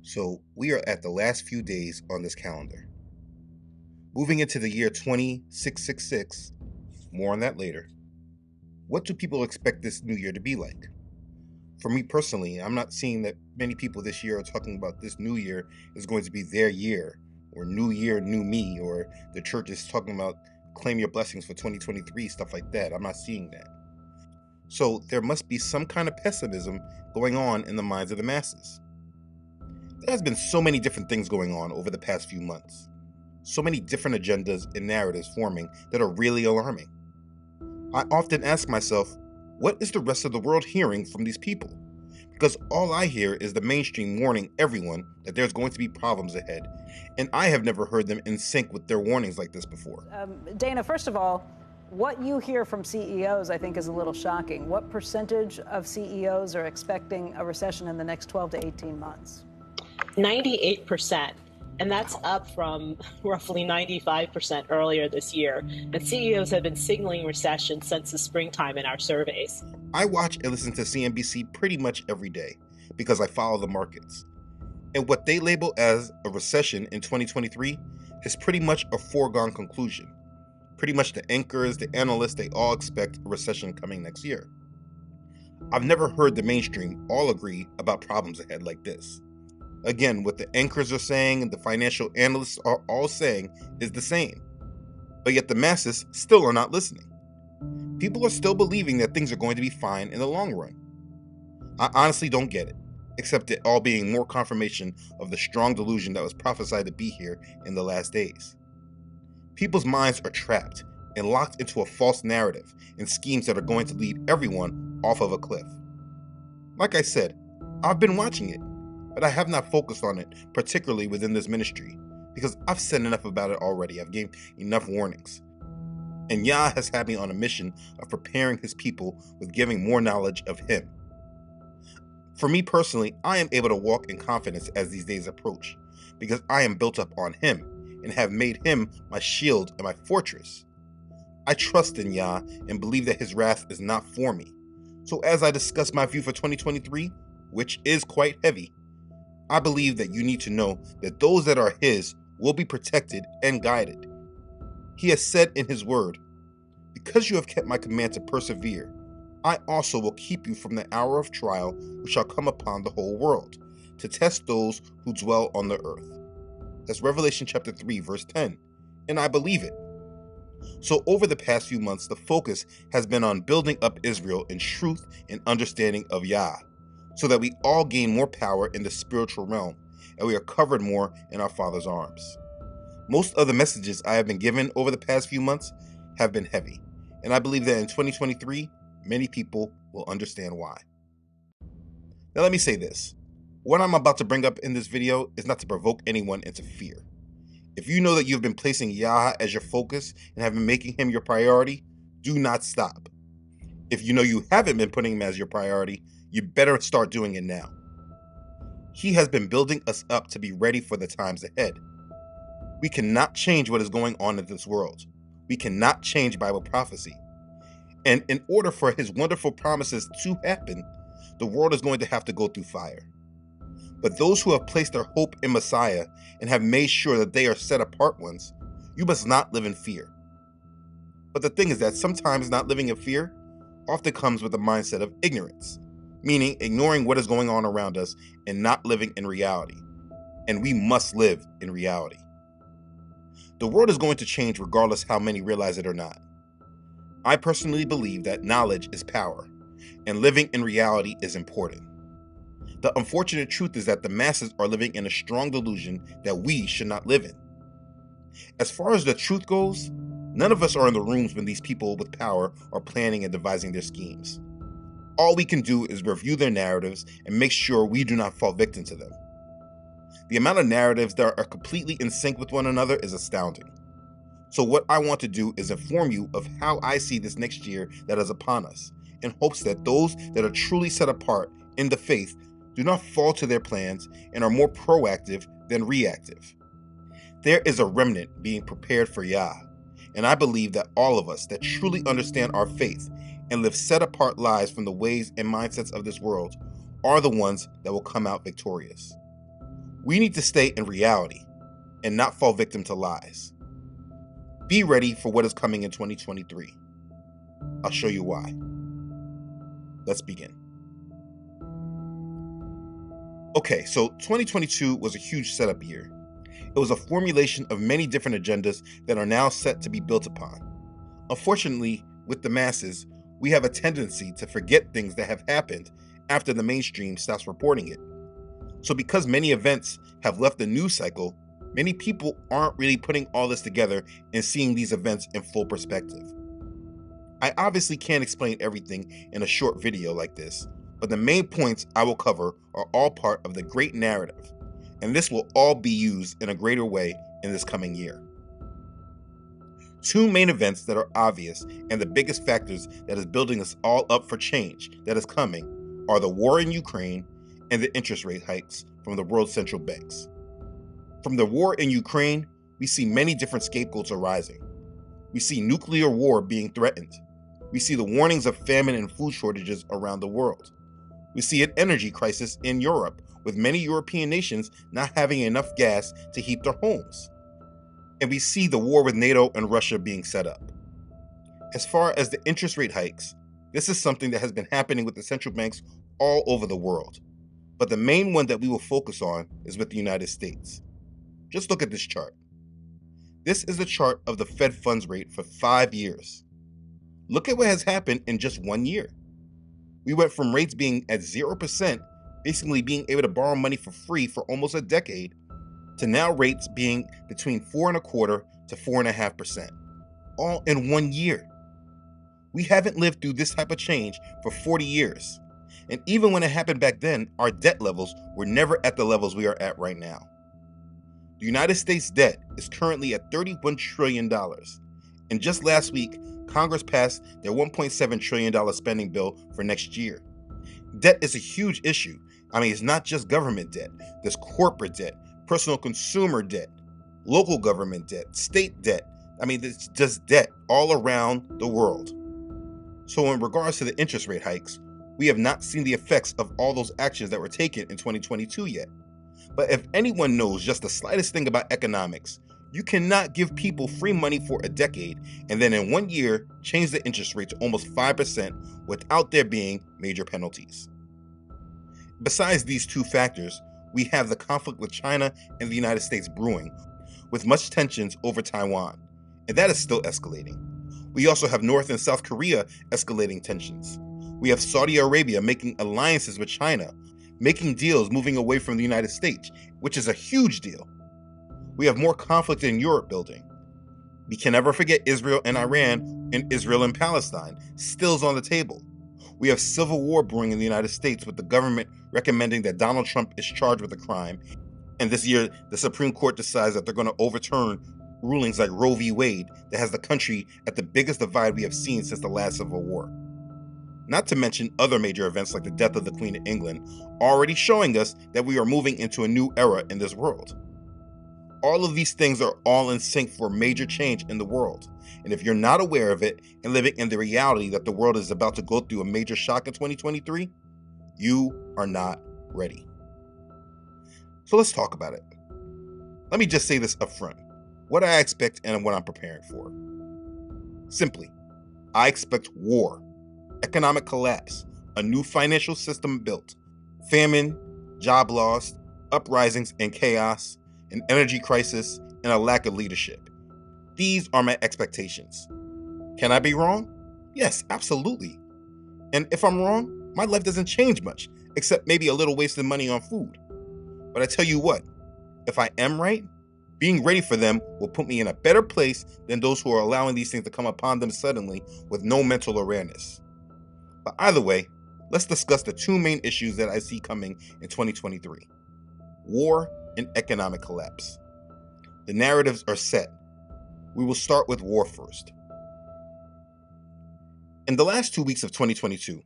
So we are at the last few days on this calendar. Moving into the year 2666, more on that later. What do people expect this new year to be like? For me personally, I'm not seeing that many people this year are talking about this new year is going to be their year, or new year, new me, or the church is talking about claim your blessings for 2023, stuff like that. I'm not seeing that. So there must be some kind of pessimism going on in the minds of the masses. There has been so many different things going on over the past few months. So many different agendas and narratives forming that are really alarming. I often ask myself, what is the rest of the world hearing from these people? Because all I hear is the mainstream warning everyone that there's going to be problems ahead, and I have never heard them in sync with their warnings like this before. Dana, first of all, what you hear from CEOs, I think, is a little shocking. What percentage of CEOs are expecting a recession in the next 12 to 18 months? 98%. And that's up from roughly 95% earlier this year. And CEOs have been signaling recession since the springtime in our surveys. I watch and listen to CNBC pretty much every day because I follow the markets. And what they label as a recession in 2023 is pretty much a foregone conclusion. Pretty much the anchors, the analysts, they all expect a recession coming next year. I've never heard the mainstream all agree about problems ahead like this. Again, what the anchors are saying and the financial analysts are all saying is the same. But yet the masses still are not listening. People are still believing that things are going to be fine in the long run. I honestly don't get it, except it all being more confirmation of the strong delusion that was prophesied to be here in the last days. People's minds are trapped and locked into a false narrative and schemes that are going to lead everyone off of a cliff. Like I said, I've been watching it, but I have not focused on it, particularly within this ministry, because I've said enough about it already. I've given enough warnings. And Yah has had me on a mission of preparing his people with giving more knowledge of him. For me personally, I am able to walk in confidence as these days approach, because I am built up on him and have made him my shield and my fortress. I trust in Yah and believe that his wrath is not for me. So as I discuss my view for 2023, which is quite heavy, I believe that you need to know that those that are his will be protected and guided. He has said in his word, because you have kept my command to persevere, I also will keep you from the hour of trial which shall come upon the whole world, to test those who dwell on the earth. That's Revelation chapter 3, verse 10, and I believe it. So over the past few months, the focus has been on building up Israel in truth and understanding of Yah, so that we all gain more power in the spiritual realm, and we are covered more in our Father's arms. Most of the messages I have been given over the past few months have been heavy, and I believe that in 2023, many people will understand why. Now let me say this. What I'm about to bring up in this video is not to provoke anyone into fear. If you know that you've been placing Yah as your focus and have been making him your priority, do not stop. If you know you haven't been putting him as your priority, you better start doing it now. He has been building us up to be ready for the times ahead. We cannot change what is going on in this world. We cannot change Bible prophecy. And in order for his wonderful promises to happen, the world is going to have to go through fire. But those who have placed their hope in Messiah and have made sure that they are set apart ones, you must not live in fear. But the thing is that sometimes not living in fear often comes with a mindset of ignorance, meaning ignoring what is going on around us and not living in reality. And we must live in reality. The world is going to change regardless how many realize it or not. I personally believe that knowledge is power, and living in reality is important. The unfortunate truth is that the masses are living in a strong delusion that we should not live in. As far as the truth goes, none of us are in the rooms when these people with power are planning and devising their schemes. All we can do is review their narratives and make sure we do not fall victim to them. The amount of narratives that are completely in sync with one another is astounding. So what I want to do is inform you of how I see this next year that is upon us, in hopes that those that are truly set apart in the faith do not fall to their plans and are more proactive than reactive. There is a remnant being prepared for Yah, and I believe that all of us that truly understand our faith and live set apart lives from the ways and mindsets of this world are the ones that will come out victorious. We need to stay in reality and not fall victim to lies. Be ready for what is coming in 2023. I'll show you why. Let's begin. Okay, so 2022 was a huge setup year. It was a formulation of many different agendas that are now set to be built upon. Unfortunately, with the masses, we have a tendency to forget things that have happened after the mainstream stops reporting it. So because many events have left the news cycle, many people aren't really putting all this together and seeing these events in full perspective. I obviously can't explain everything in a short video like this, but the main points I will cover are all part of the great narrative, and this will all be used in a greater way in this coming year. Two main events that are obvious and the biggest factors that is building us all up for change that is coming are the war in Ukraine and the interest rate hikes from the world central banks. From the war in Ukraine, we see many different scapegoats arising. We see nuclear war being threatened. We see the warnings of famine and food shortages around the world. We see an energy crisis in Europe, with many European nations not having enough gas to heat their homes. And we see the war with NATO and Russia being set up. As far as the interest rate hikes, this is something that has been happening with the central banks all over the world. But the main one that we will focus on is with the United States. Just look at this chart. This is the chart of the Fed funds rate for 5 years. Look at what has happened in just 1 year. We went from rates being at 0%, basically being able to borrow money for free for almost a decade, to now rates being between 4.25% to 4.5%, all in 1 year. We haven't lived through this type of change for 40 years. And even when it happened back then, our debt levels were never at the levels we are at right now. The United States debt is currently at $31 trillion. And just last week, Congress passed their $1.7 trillion spending bill for next year. Debt is a huge issue. I mean, it's not just government debt. There's corporate debt, personal consumer debt, local government debt, state debt. I mean, it's just debt all around the world. So in regards to the interest rate hikes, we have not seen the effects of all those actions that were taken in 2022 yet. But if anyone knows just the slightest thing about economics, you cannot give people free money for a decade and then in 1 year change the interest rate to almost 5% without there being major penalties. Besides these two factors, we have the conflict with China and the United States brewing, with much tensions over Taiwan, and that is still escalating. We also have North and South Korea escalating tensions. We have Saudi Arabia making alliances with China, making deals moving away from the United States, which is a huge deal. We have more conflict in Europe building. We can never forget Israel and Iran, and Israel and Palestine still is on the table. We have civil war brewing in the United States with the government recommending that Donald Trump is charged with a crime. And this year, the Supreme Court decides that they're going to overturn rulings like Roe v. Wade that has the country at the biggest divide we have seen since the last Civil War. Not to mention other major events like the death of the Queen of England, already showing us that we are moving into a new era in this world. All of these things are all in sync for major change in the world. And if you're not aware of it and living in the reality that the world is about to go through a major shock in 2023, you are not ready. So let's talk about it. Let me just say this up front. What I expect and what I'm preparing for. Simply, I expect war, economic collapse, a new financial system built, famine, job loss, uprisings and chaos, an energy crisis, and a lack of leadership. These are my expectations. Can I be wrong? Yes, absolutely. And if I'm wrong, my life doesn't change much, except maybe a little wasted money on food. But I tell you what, if I am right, being ready for them will put me in a better place than those who are allowing these things to come upon them suddenly with no mental awareness. But either way, let's discuss the two main issues that I see coming in 2023. War and economic collapse. The narratives are set. We will start with war first. In the last 2 weeks of 2022,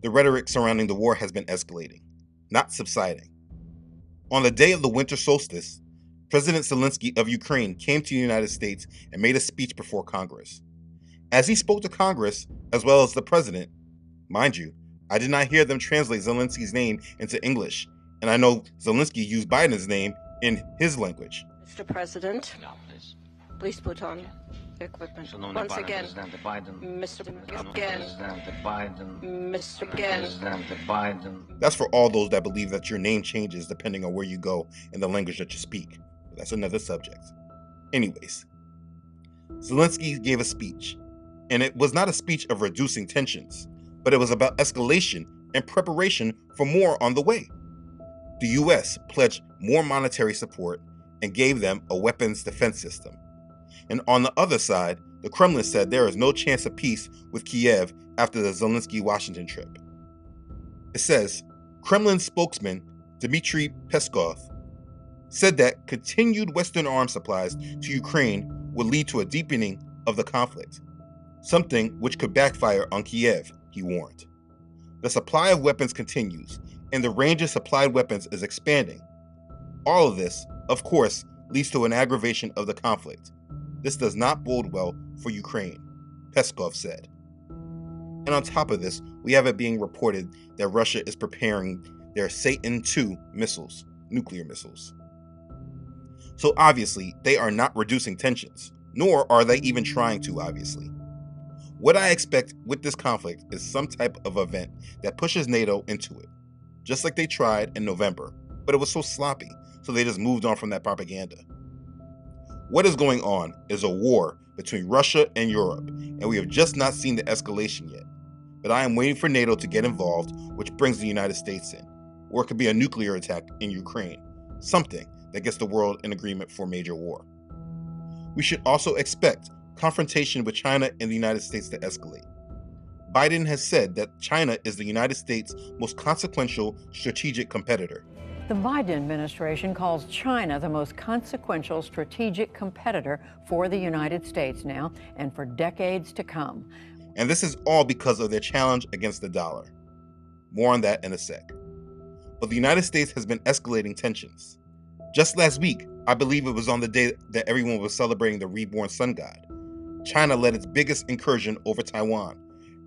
the rhetoric surrounding the war has been escalating, not subsiding. On the day of the winter solstice, President Zelensky of Ukraine came to the United States and made a speech before Congress. As he spoke to Congress, as well as the president, mind you, I did not hear them translate Zelensky's name into English, And I know Zelensky used Biden's name in his language. Mr. President, please put on equipment. Once again, Mr. Biden. That's for all those that believe that your name changes depending on where you go and the language that you speak. That's another subject. Anyways, Zelensky gave a speech, and it was not a speech of reducing tensions, but it was about escalation and preparation for more on the way. The US pledged more monetary support and gave them a weapons defense system. And on the other side, the Kremlin said there is no chance of peace with Kiev after the Zelensky-Washington trip. It says, Kremlin spokesman Dmitry Peskov said that continued Western arms supplies to Ukraine would lead to a deepening of the conflict, something which could backfire on Kiev, he warned. The supply of weapons continues, and the range of supplied weapons is expanding. All of this, of course, leads to an aggravation of the conflict. This does not bode well for Ukraine, Peskov said. And on top of this, we have it being reported that Russia is preparing their Satan II missiles, nuclear missiles. So obviously, they are not reducing tensions, nor are they even trying to, obviously. What I expect with this conflict is some type of event that pushes NATO into it, just like they tried in November, but it was so sloppy, so they just moved on from that propaganda. What is going on is a war between Russia and Europe, and we have just not seen the escalation yet. But I am waiting for NATO to get involved, which brings the United States in. Or it could be a nuclear attack in Ukraine, something that gets the world in agreement for major war. We should also expect confrontation with China and the United States to escalate. Biden has said that China is the United States' most consequential strategic competitor. The Biden administration calls China the most consequential strategic competitor for the United States now and for decades to come. And this is all because of their challenge against the dollar. More on that in a sec. But the United States has been escalating tensions. Just last week, I believe it was on the day that everyone was celebrating the reborn sun god, China led its biggest incursion over Taiwan,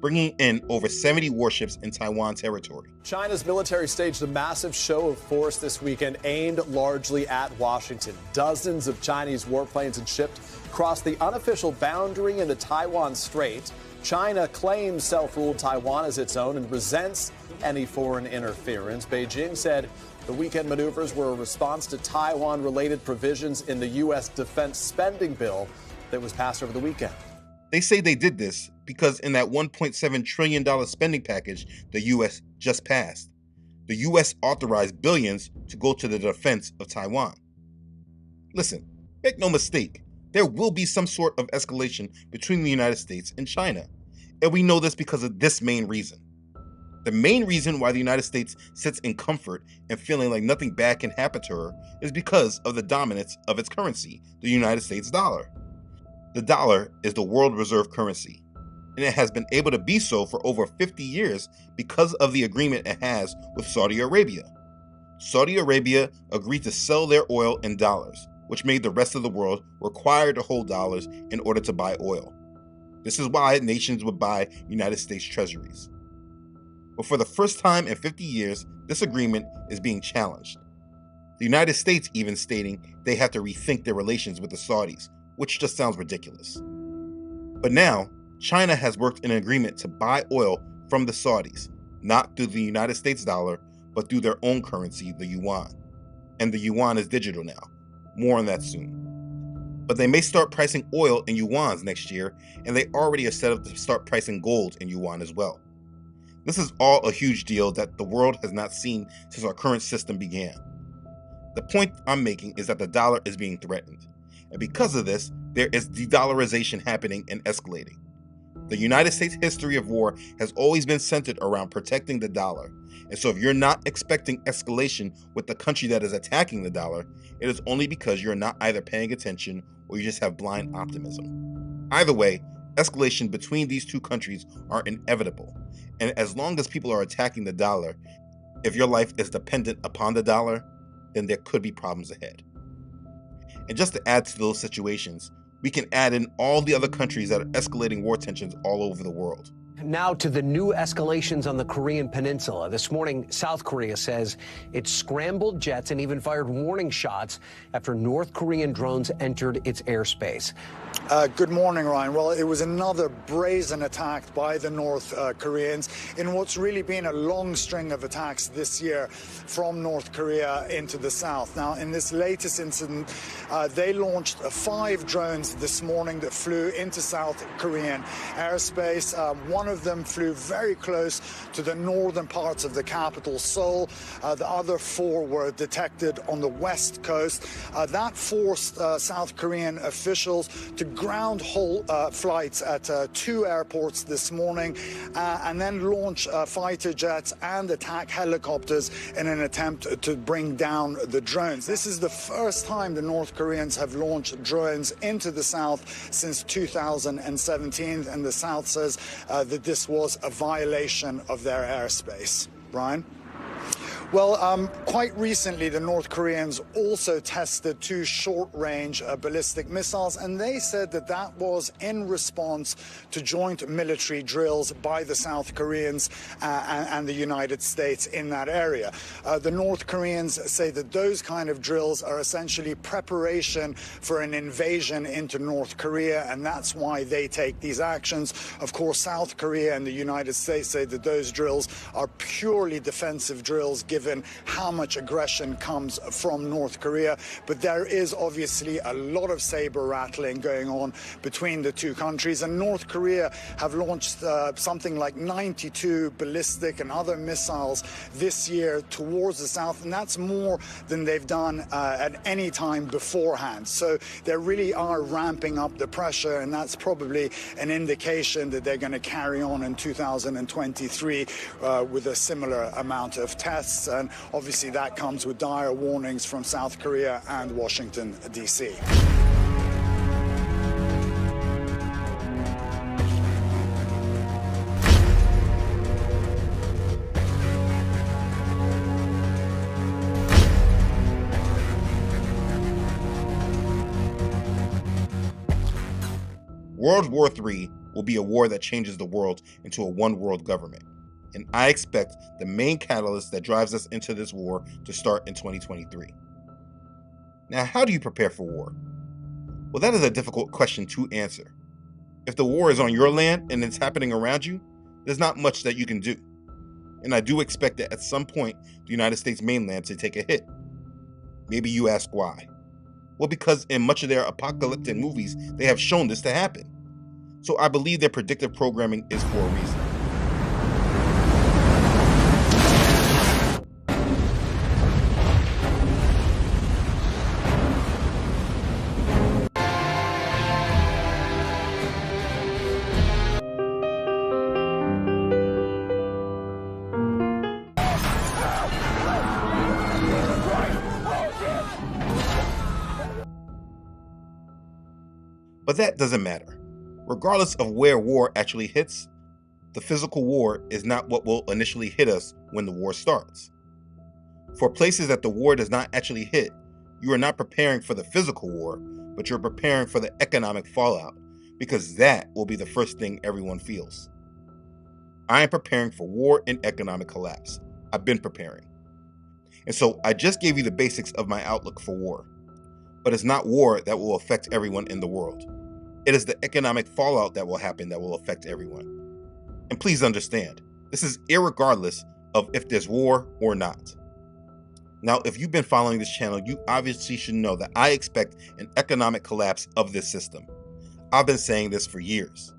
bringing in over 70 warships in Taiwan territory. China's military staged a massive show of force this weekend aimed largely at Washington. Dozens of Chinese warplanes and ships crossed the unofficial boundary in the Taiwan Strait. China claims self-ruled Taiwan as its own and resents any foreign interference. Beijing said the weekend maneuvers were a response to Taiwan-related provisions in the U.S. defense spending bill that was passed over the weekend. They say they did this because in that $1.7 trillion spending package the U.S. just passed, the U.S. authorized billions to go to the defense of Taiwan. Listen, make no mistake, there will be some sort of escalation between the United States and China. And we know this because of this main reason. The main reason why the United States sits in comfort and feeling like nothing bad can happen to her is because of the dominance of its currency, the United States dollar. The dollar is the world reserve currency, and it has been able to be so for over 50 years because of the agreement it has with Saudi Arabia. Saudi Arabia agreed to sell their oil in dollars, which made the rest of the world required to hold dollars in order to buy oil. This is why nations would buy United States treasuries. But for the first time in 50 years, this agreement is being challenged. The United States even stating they have to rethink their relations with the Saudis, which just sounds ridiculous. But now, China has worked an agreement to buy oil from the Saudis, not through the United States dollar, but through their own currency, the yuan. And the yuan is digital now. More on that soon. But they may start pricing oil in yuans next year, and they already are set up to start pricing gold in yuan as well. This is all a huge deal that the world has not seen since our current system began. The point I'm making is that the dollar is being threatened. And because of this, there is de-dollarization happening and escalating. The United States history of war has always been centered around protecting the dollar. And so if you're not expecting escalation with the country that is attacking the dollar, it is only because you're not either paying attention or you just have blind optimism. Either way, escalation between these two countries are inevitable. And as long as people are attacking the dollar, if your life is dependent upon the dollar, then there could be problems ahead. And just to add to those situations, we can add in all the other countries that are escalating war tensions all over the world. Now to the new escalations on the Korean Peninsula. This morning, South Korea says it scrambled jets and even fired warning shots after North Korean drones entered its airspace. Good morning, Ryan. Well, it was another brazen attack by the North Koreans in what's really been a long string of attacks this year from North Korea into the south. Now, in this latest incident, they launched 5 drones this morning that flew into South Korean airspace. One of them flew very close to the northern parts of the capital, Seoul. The other 4 were detected on the west coast. That forced South Korean officials to ground halt flights at 2 airports this morning and then launch fighter jets and attack helicopters in an attempt to bring down the drones. This is the first time the North Koreans have launched drones into the south since 2017, and the South says that this was a violation of their airspace. Brian? Well, quite recently, the North Koreans also tested 2 short-range ballistic missiles, and they said that that was in response to joint military drills by the South Koreans and the United States in that area. The North Koreans say that those kind of drills are essentially preparation for an invasion into North Korea, and that's why they take these actions. Of course, South Korea and the United States say that those drills are purely defensive drills, given how much aggression comes from North Korea. But there is obviously a lot of saber rattling going on between the 2 countries, and North Korea have launched something like 92 ballistic and other missiles this year towards the south, and that's more than they've done at any time beforehand. So they really are ramping up the pressure, and that's probably an indication that they're going to carry on in 2023 with a similar amount of tests. And obviously that comes with dire warnings from South Korea and Washington, D.C. World War III will be a war that changes the world into a one-world government. And I expect the main catalyst that drives us into this war to start in 2023. Now, how do you prepare for war? Well, that is a difficult question to answer. If the war is on your land and it's happening around you, there's not much that you can do. And I do expect that at some point, the United States mainland to take a hit. Maybe you ask why. Well, because in much of their apocalyptic movies, they have shown this to happen. So I believe their predictive programming is for a reason. But that doesn't matter. Regardless of where war actually hits, the physical war is not what will initially hit us when the war starts. For places that the war does not actually hit, you are not preparing for the physical war, but you're preparing for the economic fallout, because that will be the first thing everyone feels. I am preparing for war and economic collapse. I've been preparing. And so I just gave you the basics of my outlook for war. But it's not war that will affect everyone in the world. It is the economic fallout that will happen that will affect everyone. And please understand, this is irregardless of if there's war or not. Now, if you've been following this channel, you obviously should know that I expect an economic collapse of this system. I've been saying this for years.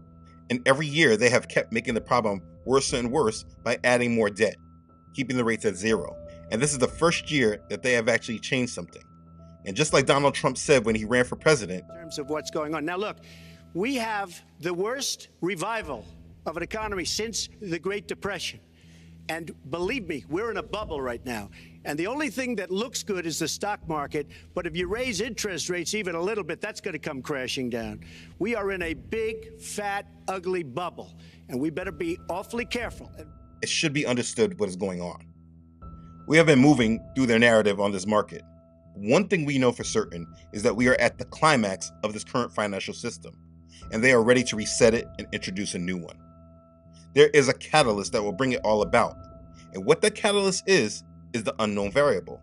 And every year they have kept making the problem worse and worse by adding more debt, keeping the rates at 0. And this is the first year that they have actually changed something. And just like Donald Trump said when he ran for president, in terms of what's going on. Now, look, we have the worst revival of an economy since the Great Depression. And believe me, we're in a bubble right now. And the only thing that looks good is the stock market. But if you raise interest rates even a little bit, that's going to come crashing down. We are in a big, fat, ugly bubble. And we better be awfully careful. It should be understood what is going on. We have been moving through their narrative on this market. One thing we know for certain is that we are at the climax of this current financial system, and they are ready to reset it and introduce a new one. There is a catalyst that will bring it all about. And what that catalyst is the unknown variable.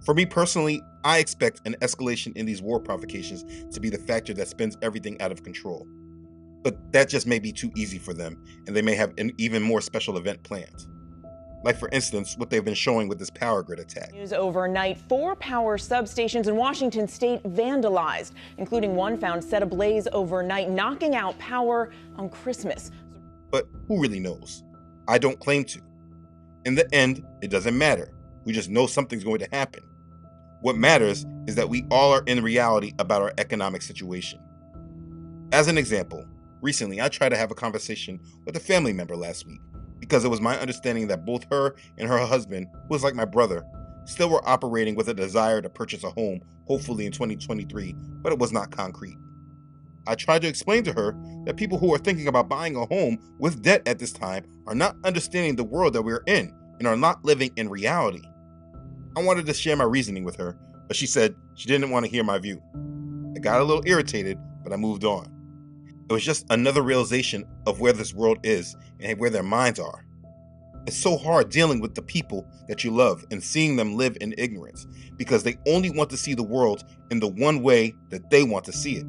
For me personally, I expect an escalation in these war provocations to be the factor that spins everything out of control. But that just may be too easy for them, and they may have an even more special event planned. Like, for instance, what they've been showing with this power grid attack. News overnight, 4 power substations in Washington state vandalized, including one found set ablaze overnight, knocking out power on Christmas. But who really knows? I don't claim to. In the end, it doesn't matter. We just know something's going to happen. What matters is that we all are in reality about our economic situation. As an example, recently I tried to have a conversation with a family member last week because it was my understanding that both her and her husband, who was like my brother, still were operating with a desire to purchase a home, hopefully in 2023, but it was not concrete. I tried to explain to her that people who are thinking about buying a home with debt at this time are not understanding the world that we're in and are not living in reality. I wanted to share my reasoning with her, but she said she didn't want to hear my view. I got a little irritated, but I moved on. It was just another realization of where this world is and where their minds are. It's so hard dealing with the people that you love and seeing them live in ignorance because they only want to see the world in the one way that they want to see it.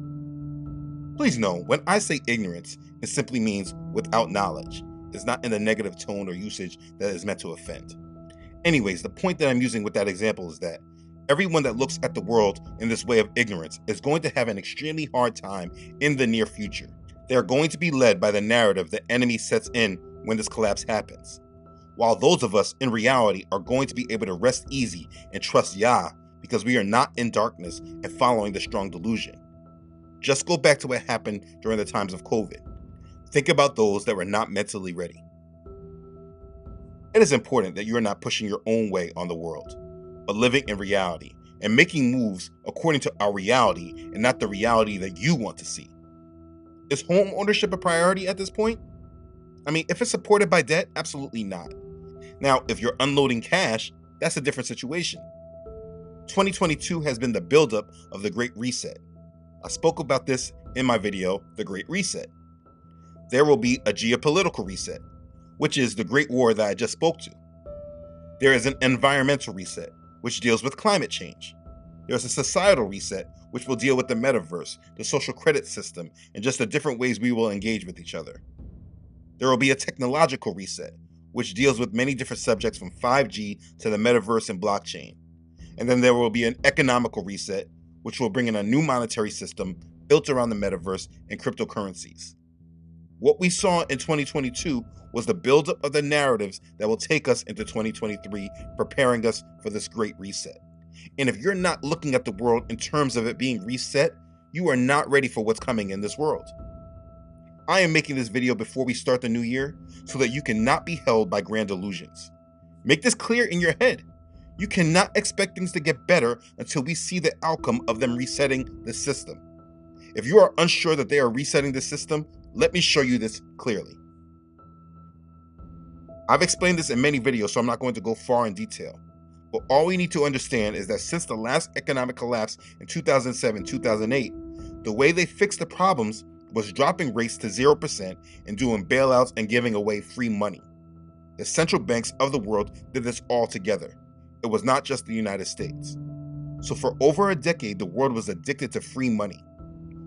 Please know, when I say ignorance, it simply means without knowledge. It's not in a negative tone or usage that is meant to offend. Anyways, the point that I'm using with that example is that everyone that looks at the world in this way of ignorance is going to have an extremely hard time in the near future. They are going to be led by the narrative the enemy sets in when this collapse happens, while those of us in reality are going to be able to rest easy and trust Yah because we are not in darkness and following the strong delusion. Just go back to what happened during the times of COVID. Think about those that were not mentally ready. It is important that you are not pushing your own way on the world, but living in reality and making moves according to our reality and not the reality that you want to see. Is home ownership a priority at this point? I mean, if it's supported by debt, absolutely not. Now, if you're unloading cash, that's a different situation. 2022 has been the buildup of the Great Reset. I spoke about this in my video, The Great Reset. There will be a geopolitical reset, which is the Great War that I just spoke to. There is an environmental reset, which deals with climate change. There's a societal reset, which will deal with the metaverse, the social credit system, and just the different ways we will engage with each other. There will be a technological reset, which deals with many different subjects from 5G to the metaverse and blockchain. And then there will be an economical reset, which will bring in a new monetary system built around the metaverse and cryptocurrencies. What we saw in 2022 was the buildup of the narratives that will take us into 2023, preparing us for this great reset. And if you're not looking at the world in terms of it being reset, you are not ready for what's coming in this world. I am making this video before we start the new year so that you cannot be held by grand illusions. Make this clear in your head. You cannot expect things to get better until we see the outcome of them resetting the system. If you are unsure that they are resetting the system, let me show you this clearly. I've explained this in many videos, so I'm not going to go far in detail. But all we need to understand is that since the last economic collapse in 2007-2008, the way they fixed the problems was dropping rates to 0% and doing bailouts and giving away free money. The central banks of the world did this all together. It was not just the United States. So for over a decade, the world was addicted to free money.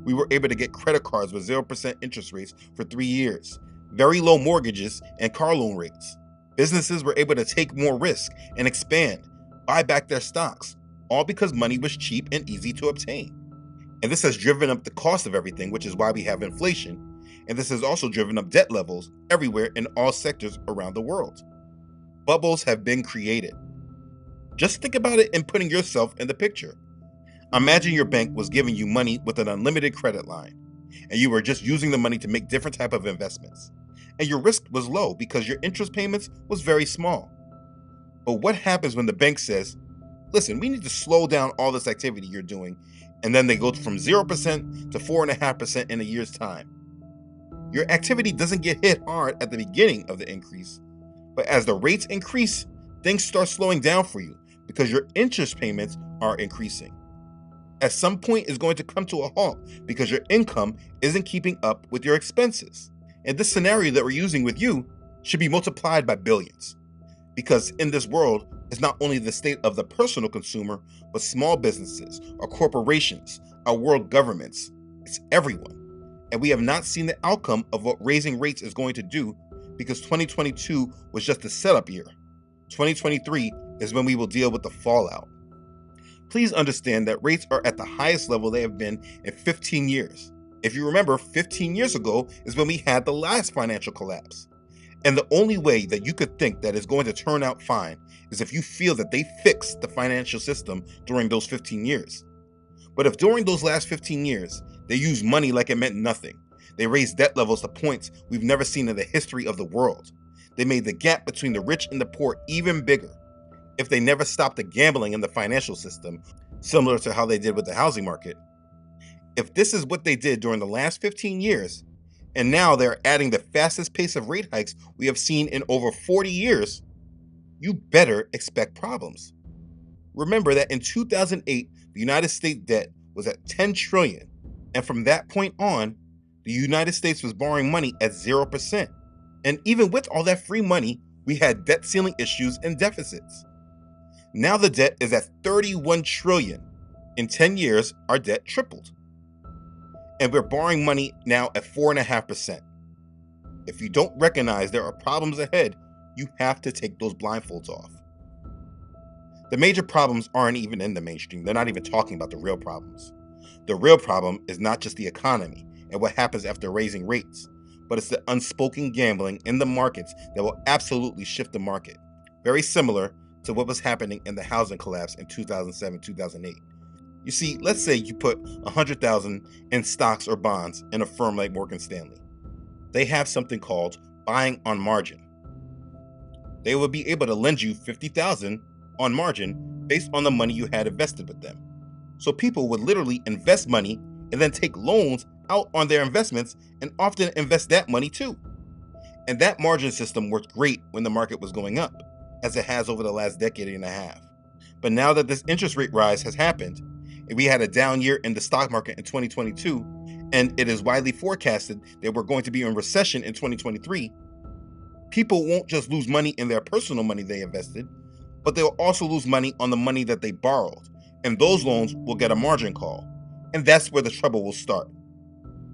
We were able to get credit cards with 0% interest rates for 3 years, very low mortgages and car loan rates. Businesses were able to take more risk and expand, buy back their stocks, all because money was cheap and easy to obtain. And this has driven up the cost of everything, which is why we have inflation. And this has also driven up debt levels everywhere in all sectors around the world. Bubbles have been created. Just think about it and putting yourself in the picture. Imagine your bank was giving you money with an unlimited credit line, and you were just using the money to make different types of investments. And your risk was low because your interest payments was very small. But what happens when the bank says, listen, we need to slow down all this activity you're doing, and then they go from 0% to 4.5% in a year's time? Your activity doesn't get hit hard at the beginning of the increase, but as the rates increase, things start slowing down for you because your interest payments are increasing. At some point, it's going to come to a halt because your income isn't keeping up with your expenses. And this scenario that we're using with you should be multiplied by billions. Because in this world, it's not only the state of the personal consumer, but small businesses, our corporations, our world governments. It's everyone. And we have not seen the outcome of what raising rates is going to do, because 2022 was just a setup year. 2023 is when we will deal with the fallout. Please understand that rates are at the highest level they have been in 15 years. If you remember, 15 years ago is when we had the last financial collapse. And the only way that you could think that it's going to turn out fine is if you feel that they fixed the financial system during those 15 years. But if during those last 15 years, they used money like it meant nothing, they raised debt levels to points we've never seen in the history of the world, they made the gap between the rich and the poor even bigger, if they never stopped the gambling in the financial system, similar to how they did with the housing market, if this is what they did during the last 15 years, and now they're adding the fastest pace of rate hikes we have seen in over 40 years, you better expect problems. Remember that in 2008, the United States debt was at 10 trillion, and from that point on, the United States was borrowing money at 0%. And even with all that free money, we had debt ceiling issues and deficits. Now the debt is at 31 trillion. In 10 years, our debt tripled. And we're borrowing money now at 4.5%. If you don't recognize there are problems ahead, you have to take those blindfolds off. The major problems aren't even in the mainstream. They're not even talking about the real problems. The real problem is not just the economy and what happens after raising rates, but it's the unspoken gambling in the markets that will absolutely shift the market. Very similar to what was happening in the housing collapse in 2007-2008. You see, let's say you put $100,000 in stocks or bonds in a firm like Morgan Stanley. They have something called buying on margin. They will be able to lend you $50,000 on margin based on the money you had invested with them. So people would literally invest money and then take loans out on their investments and often invest that money too. And that margin system worked great when the market was going up, as it has over the last decade and a half. But now that this interest rate rise has happened, and we had a down year in the stock market in 2022, and it is widely forecasted that we're going to be in recession in 2023, people won't just lose money in their personal money they invested, but they'll also lose money on the money that they borrowed, and those loans will get a margin call. And that's where the trouble will start.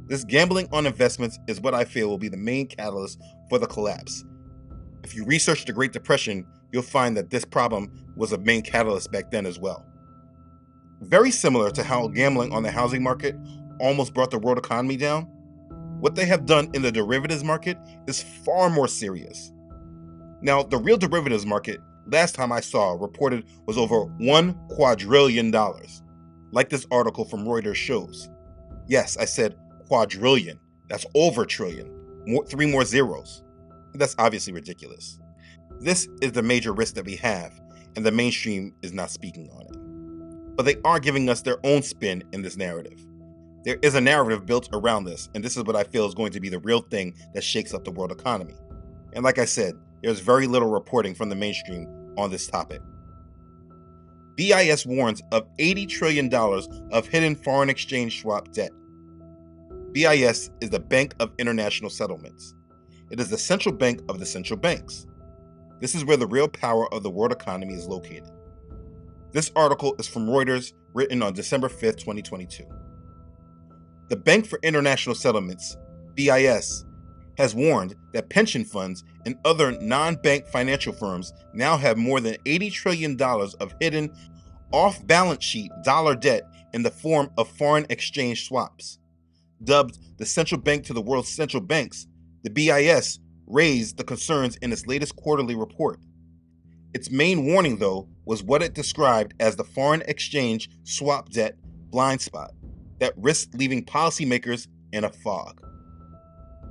This gambling on investments is what I feel will be the main catalyst for the collapse. If you research the Great Depression, you'll find that this problem was a main catalyst back then as well. Very similar to how gambling on the housing market almost brought the world economy down, what they have done in the derivatives market is far more serious. Now, the real derivatives market, last time I saw, reported was over $1 quadrillion, like this article from Reuters shows. Yes, I said quadrillion. That's over trillion. 3 more zeros. That's obviously ridiculous. This is the major risk that we have, and the mainstream is not speaking on it. But they are giving us their own spin in this narrative. There is a narrative built around this, and this is what I feel is going to be the real thing that shakes up the world economy. And like I said, there's very little reporting from the mainstream on this topic. BIS warns of $80 trillion of hidden foreign exchange swap debt. BIS is the Bank of International Settlements. It is the central bank of the central banks. This is where the real power of the world economy is located. This article is from Reuters, written on December 5th, 2022. The Bank for International Settlements, BIS, has warned that pension funds and other non-bank financial firms now have more than $80 trillion of hidden off-balance sheet dollar debt in the form of foreign exchange swaps. Dubbed the central bank to the world's central banks, the BIS raised the concerns in its latest quarterly report. Its main warning, though, was what it described as the foreign exchange swap debt blind spot that risked leaving policymakers in a fog.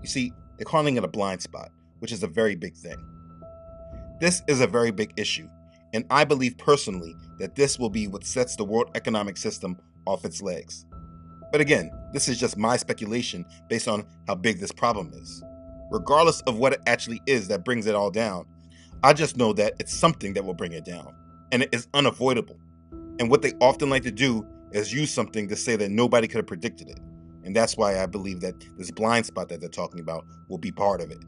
You see, they're calling it a blind spot, which is a very big thing. This is a very big issue, and I believe personally that this will be what sets the world economic system off its legs. But again, this is just my speculation based on how big this problem is. Regardless of what it actually is that brings it all down, I just know that it's something that will bring it down, and it is unavoidable. And what they often like to do is use something to say that nobody could have predicted it. and that's why I believe that this blind spot that they're talking about will be part of it.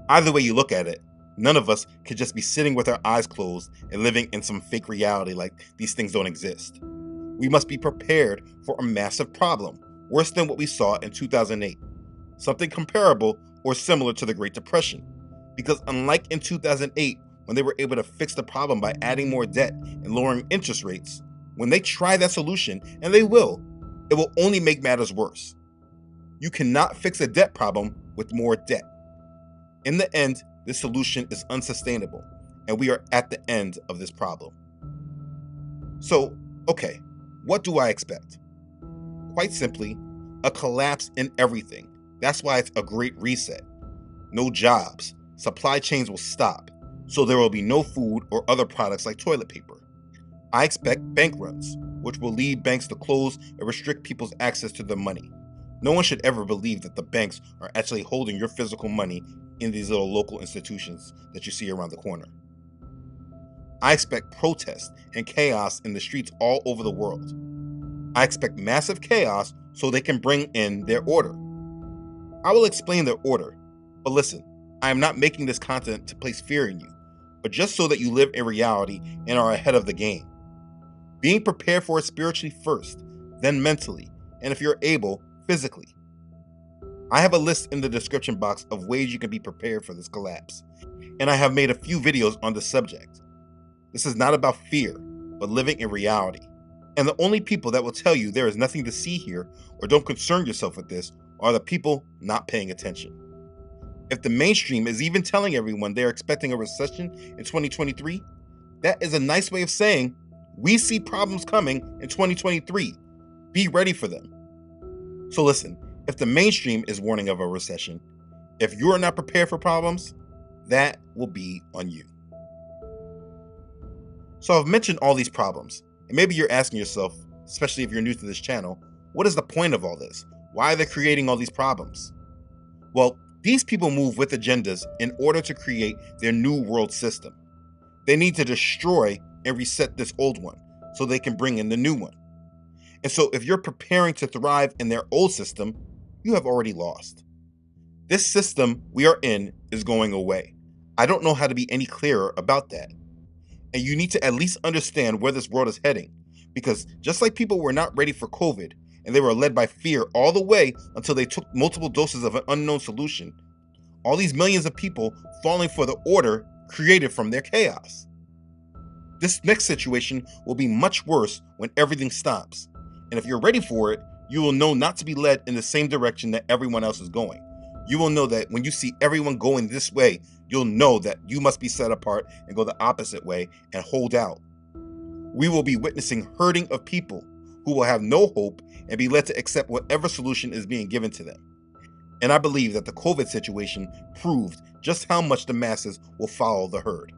Either way you look at it, none of us could just be sitting with our eyes closed and living in some fake reality like these things don't exist. We must be prepared for a massive problem, worse than what we saw in 2008, something comparable or similar to the Great Depression. Because unlike in 2008, when they were able to fix the problem by adding more debt and lowering interest rates, when they try that solution, and they will, it will only make matters worse. You cannot fix a debt problem with more debt. In the end, this solution is unsustainable, and we are at the end of this problem. So, okay, what do I expect? Quite simply, a collapse in everything. That's why it's a great reset. No jobs, supply chains will stop, so there will be no food or other products like toilet paper. I expect bank runs, which will lead banks to close and restrict people's access to their money. No one should ever believe that the banks are actually holding your physical money in these little local institutions that you see around the corner. I expect protests and chaos in the streets all over the world. I expect massive chaos so they can bring in their order. I will explain their order, but listen, I am not making this content to place fear in you, but just so that you live in reality and are ahead of the game. Being prepared for it spiritually first, then mentally, and if you're able, physically. I have a list in the description box of ways you can be prepared for this collapse, and I have made a few videos on the subject. This is not about fear, but living in reality. And the only people that will tell you there is nothing to see here or don't concern yourself with this are the people not paying attention. If the mainstream is even telling everyone they're expecting a recession in 2023, that is a nice way of saying, we see problems coming in 2023. Be ready for them. So listen, if the mainstream is warning of a recession, if you're not prepared for problems, that will be on you. So I've mentioned all these problems, and maybe you're asking yourself, especially if you're new to this channel, what is the point of all this? Why are they creating all these problems? Well, these people move with agendas in order to create their new world system. They need to destroy and reset this old one so they can bring in the new one. And so if you're preparing to thrive in their old system, you have already lost. This system we are in is going away. I don't know how to be any clearer about that. And you need to at least understand where this world is heading, because just like people were not ready for COVID and they were led by fear all the way until they took multiple doses of an unknown solution, all these millions of people falling for the order created from their chaos. This next situation will be much worse when everything stops. And if you're ready for it, you will know not to be led in the same direction that everyone else is going. You will know that when you see everyone going this way, you'll know that you must be set apart and go the opposite way and hold out. We will be witnessing herding of people who will have no hope and be led to accept whatever solution is being given to them. And I believe that the COVID situation proved just how much the masses will follow the herd.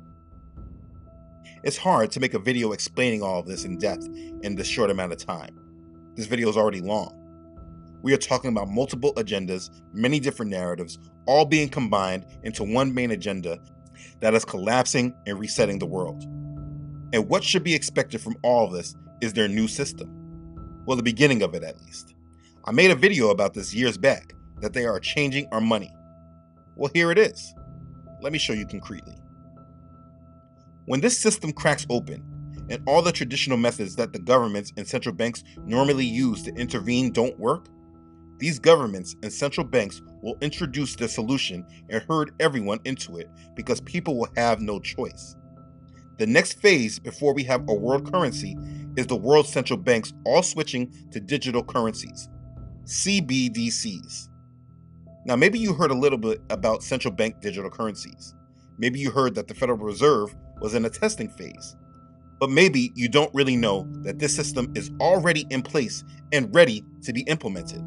It's hard to make a video explaining all of this in depth in this short amount of time. This video is already long. We are talking about multiple agendas, many different narratives, all being combined into one main agenda that is collapsing and resetting the world. And what should be expected from all of this is their new system. Well, the beginning of it at least. I made a video about this years back, that they are changing our money. Well, here it is. Let me show you concretely. When this system cracks open, and all the traditional methods that the governments and central banks normally use to intervene don't work, these governments and central banks will introduce their solution and herd everyone into it because people will have no choice. The next phase before we have a world currency is the world central banks all switching to digital currencies, CBDCs. Now, maybe you heard a little bit about central bank digital currencies. Maybe you heard that the Federal Reserve was in a testing phase. But maybe you don't really know that this system is already in place and ready to be implemented.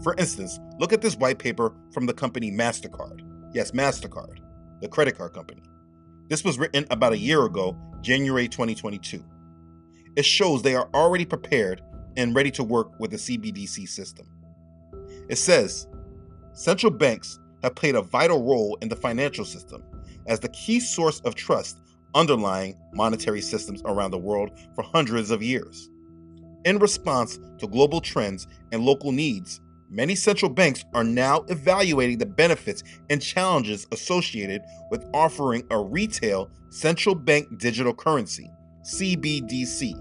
For instance, look at this white paper from the company MasterCard. Yes, MasterCard, the credit card company. This was written about a year ago, January 2022. It shows they are already prepared and ready to work with the CBDC system. It says, central banks have played a vital role in the financial system as the key source of trust underlying monetary systems around the world for hundreds of years. In response to global trends and local needs, many central banks are now evaluating the benefits and challenges associated with offering a retail central bank digital currency, CBDC,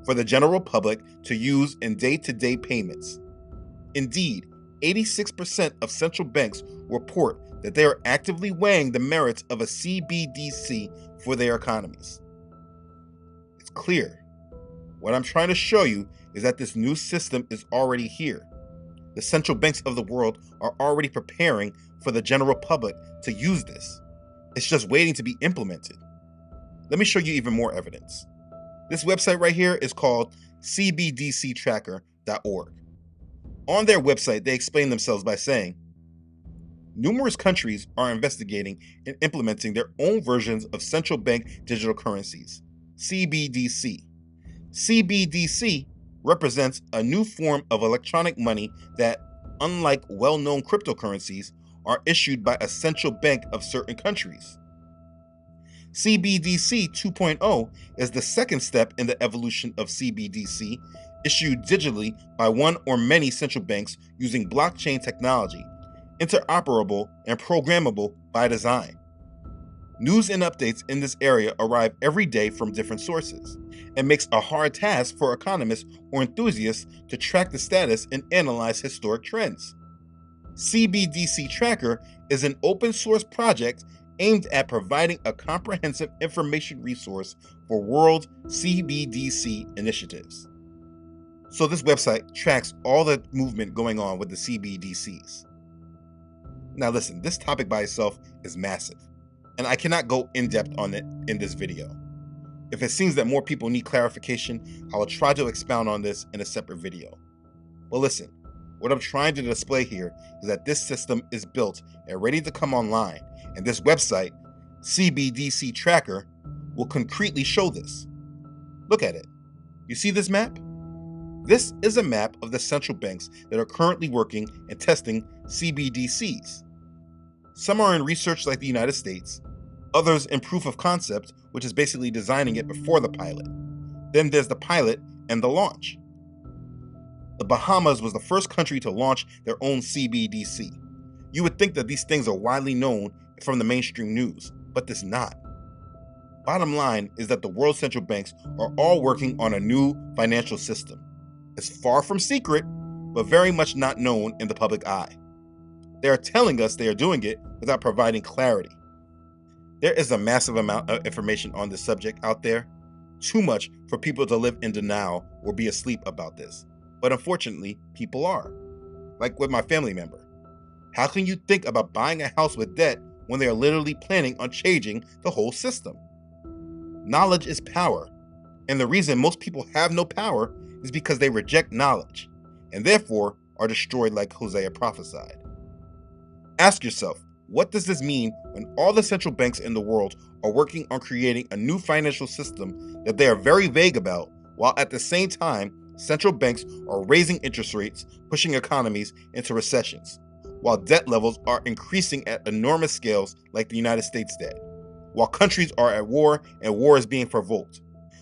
for the general public to use in day-to-day payments. Indeed, 86% of central banks report that they are actively weighing the merits of a CBDC for their economies. It's clear. What I'm trying to show you is that this new system is already here. The central banks of the world are already preparing for the general public to use this. It's just waiting to be implemented. Let me show you even more evidence. This website right here is called cbdctracker.org. On their website, they explain themselves by saying, numerous countries are investigating and implementing their own versions of central bank digital currencies, CBDC. CBDC represents a new form of electronic money that, unlike well-known cryptocurrencies, are issued by a central bank of certain countries. CBDC 2.0 is the second step in the evolution of CBDC, issued digitally by one or many central banks using blockchain technology, interoperable and programmable by design. News and updates in this area arrive every day from different sources. It makes a hard task for economists or enthusiasts to track the status and analyze historic trends. CBDC Tracker is an open source project aimed at providing a comprehensive information resource for world CBDC initiatives. So this website tracks all the movement going on with the CBDCs. Now listen, this topic by itself is massive, and I cannot go in depth on it in this video. If it seems that more people need clarification, I will try to expound on this in a separate video. But listen, what I'm trying to display here is that this system is built and ready to come online, and this website, CBDC Tracker, will concretely show this. Look at it. You see this map? This is a map of the central banks that are currently working and testing CBDCs. Some are in research like the United States, others in proof of concept, which is basically designing it before the pilot. Then there's the pilot and the launch. The Bahamas was the first country to launch their own CBDC. You would think that these things are widely known from the mainstream news, but it's not. Bottom line is that the world central banks are all working on a new financial system. It's far from secret, but very much not known in the public eye. They are telling us they are doing it without providing clarity. There is a massive amount of information on this subject out there, too much for people to live in denial or be asleep about this. But unfortunately, people are. Like with my family member. How can you think about buying a house with debt when they are literally planning on changing the whole system? Knowledge is power, and the reason most people have no power is because they reject knowledge, and therefore are destroyed like Hosea prophesied. Ask yourself, what does this mean when all the central banks in the world are working on creating a new financial system that they are very vague about, while at the same time, central banks are raising interest rates, pushing economies into recessions, while debt levels are increasing at enormous scales like the United States debt, while countries are at war and war is being provoked.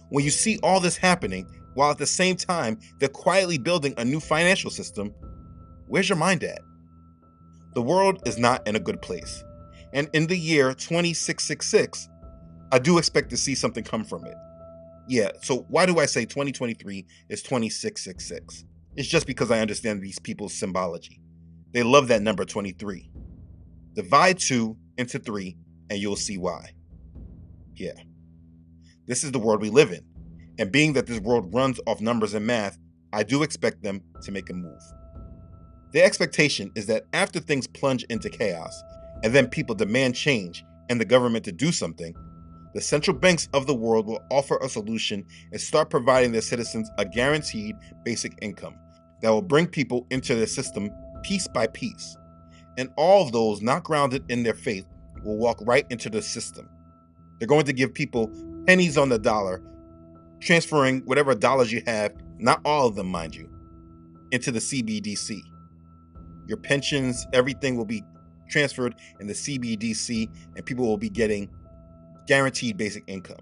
When you see all this happening, while at the same time they're quietly building a new financial system, where's your mind at? The world is not in a good place. And in the year 2666, I do expect to see something come from it. Yeah, so why do I say 2023 is 2666? It's just because I understand these people's symbology. They love that number 23. Divide 2 into 3 and you'll see why. Yeah. This is the world we live in. And being that this world runs off numbers and math, I do expect them to make a move. The expectation is that after things plunge into chaos, and then people demand change and the government to do something, the central banks of the world will offer a solution and start providing their citizens a guaranteed basic income that will bring people into their system piece by piece. And all of those not grounded in their faith will walk right into the system. They're going to give people pennies on the dollar, transferring whatever dollars you have, not all of them, mind you, into the CBDC. Your pensions, everything will be transferred in the CBDC, and people will be getting guaranteed basic income.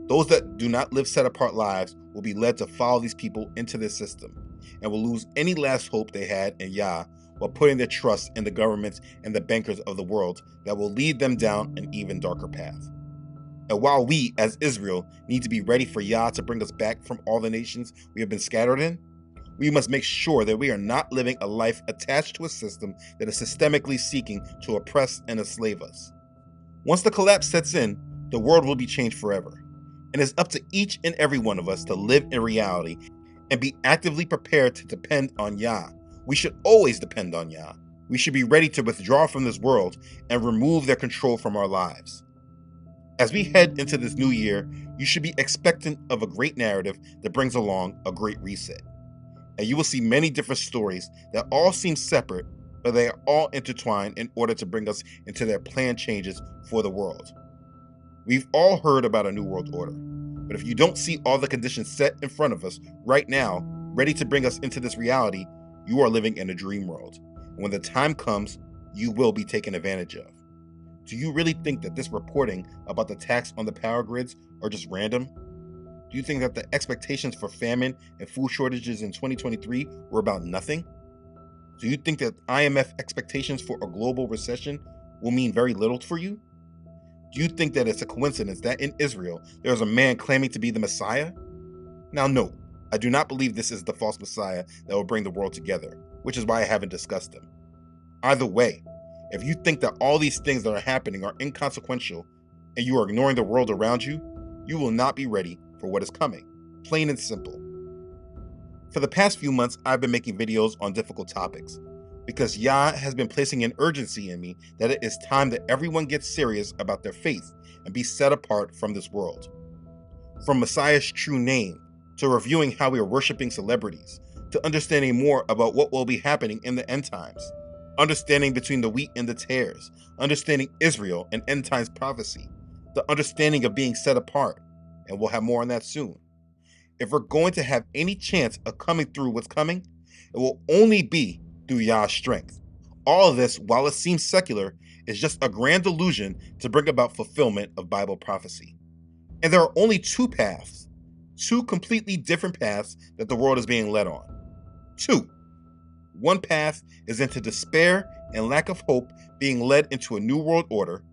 Those that do not live set-apart lives will be led to follow these people into their system and will lose any last hope they had in Yah while putting their trust in the governments and the bankers of the world that will lead them down an even darker path. And while we, as Israel, need to be ready for Yah to bring us back from all the nations we have been scattered in, we must make sure that we are not living a life attached to a system that is systemically seeking to oppress and enslave us. Once the collapse sets in, the world will be changed forever. And it's up to each and every one of us to live in reality and be actively prepared to depend on Yah. We should always depend on Yah. We should be ready to withdraw from this world and remove their control from our lives. As we head into this new year, you should be expectant of a great narrative that brings along a great reset. And you will see many different stories that all seem separate, but they are all intertwined in order to bring us into their planned changes for the world. We've all heard about a new world order, but if you don't see all the conditions set in front of us right now, ready to bring us into this reality, you are living in a dream world. And when the time comes, you will be taken advantage of. Do you really think that this reporting about the tax on the power grids are just random? Do you think that the expectations for famine and food shortages in 2023 were about nothing? Do you think that IMF expectations for a global recession will mean very little for you? Do you think that it's a coincidence that in Israel there is a man claiming to be the Messiah? Now note, I do not believe this is the false Messiah that will bring the world together, which is why I haven't discussed him. Either way, if you think that all these things that are happening are inconsequential and you are ignoring the world around you, you will not be ready for what is coming. Plain and simple. For the past few months, I've been making videos on difficult topics because Yah has been placing an urgency in me that it is time that everyone gets serious about their faith and be set apart from this world. From Messiah's true name, to reviewing how we are worshiping celebrities, to understanding more about what will be happening in the end times, understanding between the wheat and the tares, understanding Israel and end times prophecy, the understanding of being set apart, and we'll have more on that soon. If we're going to have any chance of coming through what's coming, it will only be through Yah's strength. All of this, while it seems secular, is just a grand illusion to bring about fulfillment of Bible prophecy. And there are only two paths, two completely different paths that the world is being led on. Two. One path is into despair and lack of hope being led into a new world order,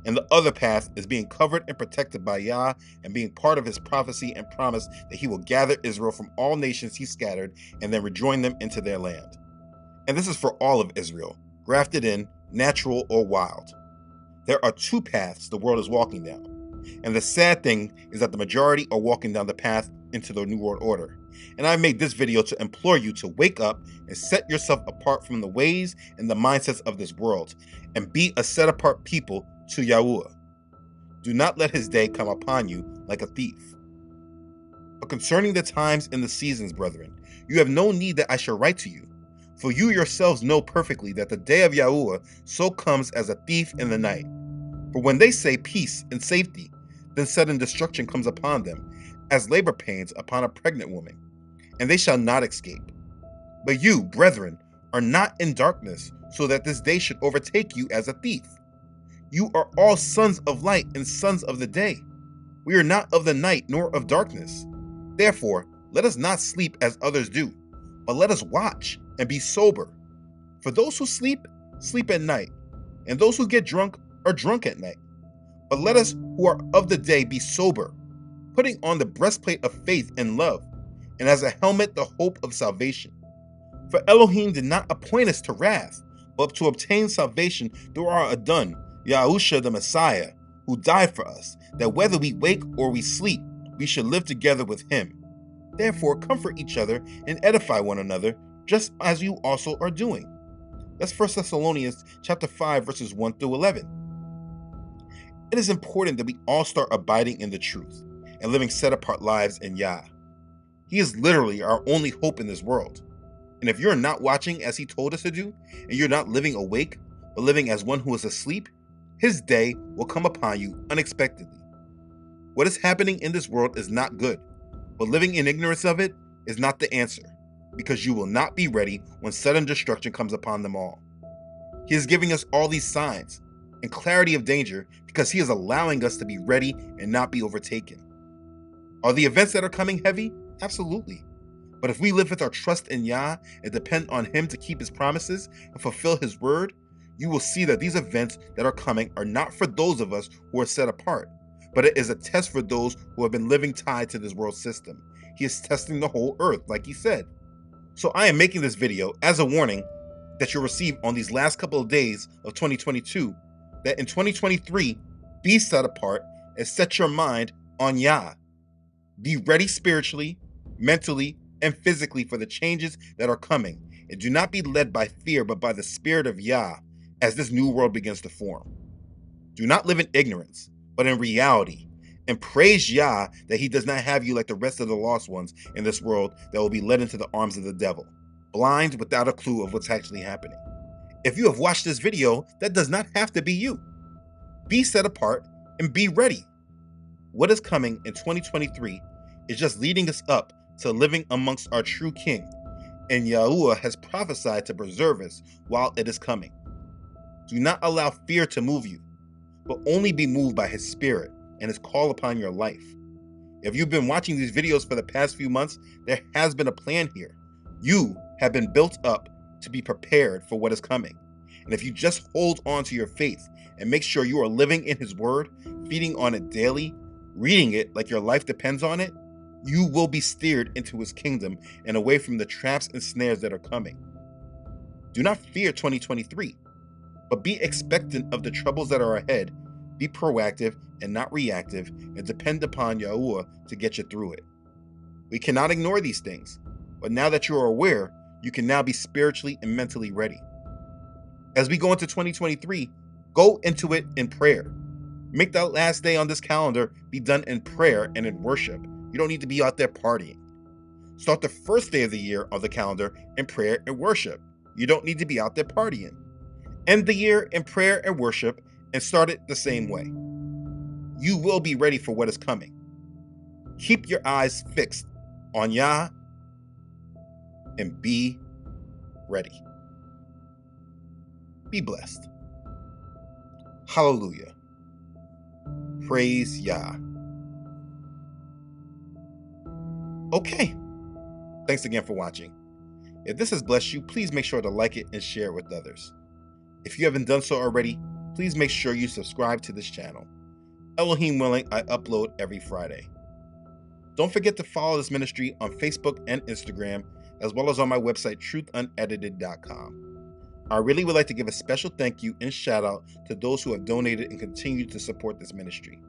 and the other path is being covered and protected by Yah and being part of his prophecy and promise that he will gather Israel from all nations he scattered and then rejoin them into their land. And this is for all of Israel, grafted in, natural or wild. There are two paths the world is walking down. And the sad thing is that the majority are walking down the path into the New World Order. And I made this video to implore you to wake up and set yourself apart from the ways and the mindsets of this world and be a set-apart people to Yahuah. Do not let his day come upon you like a thief. But concerning the times and the seasons, brethren, you have no need that I shall write to you. For you yourselves know perfectly that the day of Yahuah so comes as a thief in the night. For when they say peace and safety, then sudden destruction comes upon them, as labor pains upon a pregnant woman, and they shall not escape. But you, brethren, are not in darkness, so that this day should overtake you as a thief. You are all sons of light and sons of the day. We are not of the night nor of darkness. Therefore, let us not sleep as others do, but let us watch and be sober. For those who sleep, sleep at night, and those who get drunk are drunk at night. But let us who are of the day be sober, putting on the breastplate of faith and love, and as a helmet the hope of salvation. For Elohim did not appoint us to wrath, but to obtain salvation through our Adon, Yahusha the Messiah, who died for us, that whether we wake or we sleep, we should live together with him. Therefore comfort each other and edify one another, just as you also are doing. That's 1 Thessalonians chapter 5, verses 1 through 11. It is important that we all start abiding in the truth and living set-apart lives in Yah. He is literally our only hope in this world. And if you're not watching as he told us to do, and you're not living awake, but living as one who is asleep, his day will come upon you unexpectedly. What is happening in this world is not good, but living in ignorance of it is not the answer, because you will not be ready when sudden destruction comes upon them all. He is giving us all these signs and clarity of danger because he is allowing us to be ready and not be overtaken. Are the events that are coming heavy? Absolutely. But if we live with our trust in Yah and depend on Him to keep His promises and fulfill His word, you will see that these events that are coming are not for those of us who are set apart, but it is a test for those who have been living tied to this world system. He is testing the whole earth, like He said. So I am making this video as a warning that you'll receive on these last couple of days of 2022, that in 2023, be set apart and set your mind on Yah. Be ready spiritually, mentally, and physically for the changes that are coming, and do not be led by fear but by the Spirit of Yah as this new world begins to form. Do not live in ignorance, but in reality, and praise Yah that He does not have you like the rest of the lost ones in this world that will be led into the arms of the devil, blind without a clue of what's actually happening. If you have watched this video, that does not have to be you. Be set apart and be ready. What is coming in 2023 is just leading us up to living amongst our true King, and Yahuah has prophesied to preserve us while it is coming. Do not allow fear to move you, but only be moved by His Spirit and His call upon your life. If you've been watching these videos for the past few months, there has been a plan here. You have been built up to be prepared for what is coming. And if you just hold on to your faith and make sure you are living in His word, feeding on it daily, reading it like your life depends on it, you will be steered into His kingdom and away from the traps and snares that are coming. Do not fear 2023, but be expectant of the troubles that are ahead. Be proactive and not reactive, and depend upon Yahuah to get you through it. We cannot ignore these things, but now that you are aware, you can now be spiritually and mentally ready. As we go into 2023, go into it in prayer. Make that last day on this calendar be done in prayer and in worship. You don't need to be out there partying. Start the first day of the year on the calendar in prayer and worship. You don't need to be out there partying. End the year in prayer and worship and start it the same way. You will be ready for what is coming. Keep your eyes fixed on Yah and be ready. Be blessed. Hallelujah. Praise Yah. Okay. Thanks again for watching. If this has blessed you, please make sure to like it and share it with others. If you haven't done so already, please make sure you subscribe to this channel. Elohim willing, I upload every Friday. Don't forget to follow this ministry on Facebook and Instagram, as well as on my website, truthunedited.com. I really would like to give a special thank you and shout out to those who have donated and continue to support this ministry.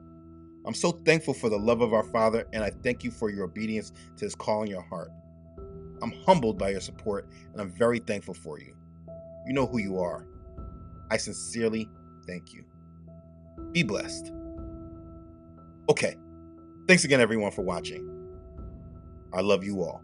I'm so thankful for the love of our Father, and I thank you for your obedience to His call in your heart. I'm humbled by your support, and I'm very thankful for you. You know who you are. I sincerely thank you. Be blessed. Okay. Thanks again, everyone, for watching. I love you all.